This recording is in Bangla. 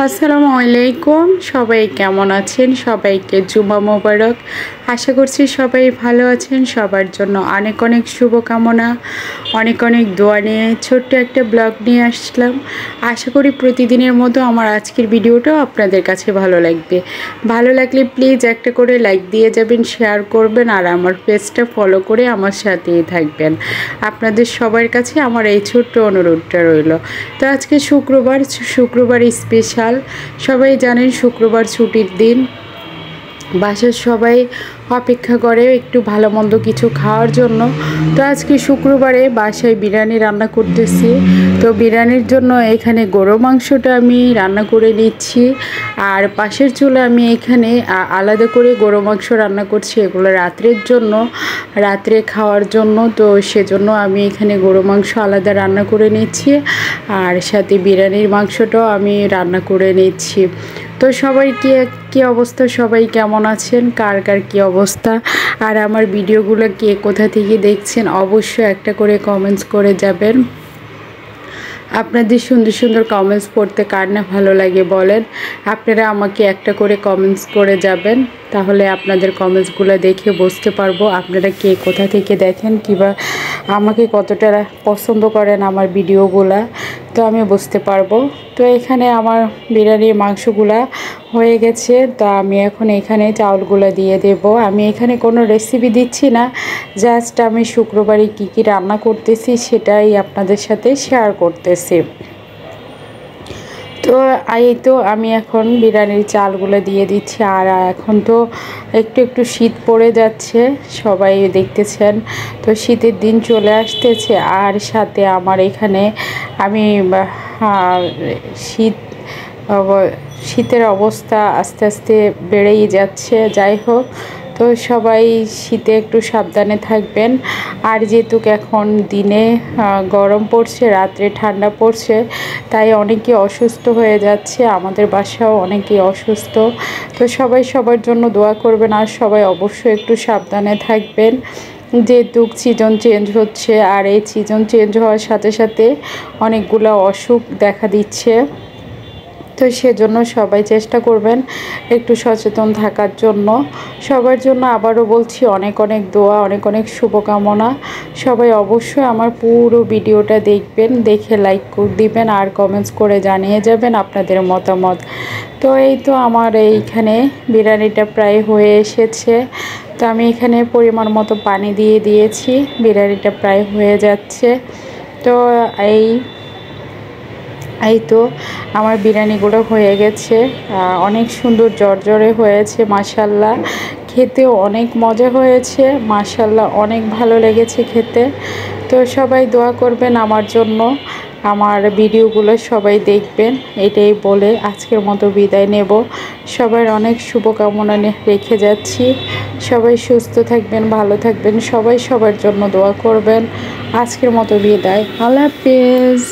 আসসালামু আলাইকুম। সবাই কেমন আছেন? সবাইকে জুমা মোবারক। আশা করছি সবাই ভালো আছেন। সবার জন্য অনেক অনেক শুভকামনা, অনেক অনেক দোয়া নিয়ে ছোট্ট একটা ব্লগ নিয়ে আসলাম। আশা করি প্রতিদিনের মতো আমার আজকের ভিডিওটাও আপনাদের কাছে ভালো লাগবে। ভালো লাগলে প্লিজ একটা করে লাইক দিয়ে যাবেন, শেয়ার করবেন, আর আমার পেজটা ফলো করে আমার সাথেই থাকবেন। আপনাদের সবার কাছে আমার এই ছোট্ট অনুরোধটা রইল। তো আজকে শুক্রবার স্পেশাল। সবাই জানেন শুক্রবার ছুটির দিন, বাসার সবাই অপেক্ষা করে একটু ভালো মন্দ কিছু খাওয়ার জন্য। তো আজকে শুক্রবারে বাসায় বিরিয়ানি রান্না করতেছি। তো বিরিয়ানির জন্য এখানে গরু মাংসটা আমি রান্না করে নিচ্ছি, আর পাশের চুলে আমি এখানে আলাদা করে গরু মাংস রান্না করছি, এগুলো রাত্রের জন্য, রাত্রে খাওয়ার জন্য। তো সেজন্য আমি এখানে গরু মাংস আলাদা রান্না করে নিচ্ছি, আর সাথে বিরিয়ানির মাংসটাও আমি রান্না করে নিচ্ছি। তো সবাই কী অবস্থা, সবাই কেমন আছেন, কার কার কী অবস্থা, আর আমার ভিডিওগুলো কে কোথা থেকে দেখছেন অবশ্যই একটা করে কমেন্টস করে যাবেন। আপনাদের সুন্দর সুন্দর কমেন্টস পড়তে কার না ভালো লাগে বলেন। আপনারা আমাকে একটা করে কমেন্টস করে যাবেন, তাহলে আপনাদের কমেন্টসগুলো দেখে বুঝতে পারবো আপনারা কে কোথা থেকে দেখেন, কিংবা আমাকে কতটা পছন্দ করেন আমার ভিডিওগুলা, তো আমি বুঝতে পারবো। তো এখানে আমার বিরিয়ানির মাংসগুলা হয়ে গেছে। তো আমি এখন এখানে চাউলগুলো দিয়ে দেব। আমি এখানে কোনো রেসিপি দিচ্ছি না, জাস্ট আমি শুক্রবারে কী কী রান্না করতেছি সেটাই আপনাদের সাথে শেয়ার করতেছি। তো এই তো আমি এখন বিরিয়ানির চালগুলো দিয়ে দিচ্ছি। আর এখন তো একটু একটু শীত পড়ে যাচ্ছে, সবাই দেখতেছেন। তো শীতের দিন চলে আসতেছে, আর সাথে আমার এখানে আমি শীতের অবস্থা আস্তে আস্তে বেড়েই যাচ্ছে। যাই হোক, তো সবাই শীতে একটু সাবধানে থাকবেন। আর যেহেতু এখন দিনে গরম পড়ছে, রাত্রে ঠান্ডা পড়ছে, তাই অনেকে অসুস্থ হয়ে যাচ্ছে। আমাদের বাসাও অনেকেই অসুস্থ। তো সবাই সবার জন্য দোয়া করবেন, আর সবাই অবশ্যই একটু সাবধানে থাকবেন। যেহেতু সিজন চেঞ্জ হচ্ছে, আর এই সিজন চেঞ্জ হওয়ার সাথে সাথে অনেকগুলো অসুখ দেখা দিচ্ছে। তো সেজন্য সবাই চেষ্টা করবেন একটু সচেতন থাকার জন্য। সবার জন্য আবারও বলছি অনেক অনেক দোয়া, অনেক অনেক শুভকামনা। সবাই অবশ্যই আমার পুরো ভিডিওটা দেখবেন, দেখে লাইক দিবেন, আর কমেন্টস করে জানিয়ে যাবেন আপনাদের মতামত। তো এই তো আমার এইখানে বিরিয়ানিটা প্রায় হয়ে এসেছে। তো আমি এখানে পরিমাণ মতো পানি দিয়ে দিয়েছি, বিরিয়ানিটা প্রায় হয়ে যাচ্ছে। তো এই তো আমার বিরিয়ানিগুলো হয়ে গেছে, অনেক সুন্দর জর্জরে হয়েছে মাশাল্লাহ। খেতেও অনেক মজা হয়েছে মাশাল্লাহ, অনেক ভালো লেগেছে খেতে। তো সবাই দোয়া করবেন আমার জন্য, আমার ভিডিওগুলো সবাই দেখবেন, এটাই বলে আজকের মতো বিদায় নেব। সবার অনেক শুভকামনা রেখে যাচ্ছি। সবাই সুস্থ থাকবেন, ভালো থাকবেন, সবাই সবার জন্য দোয়া করবেন। আজকের মতো বিদায়, আল্লাহ হাফেজ।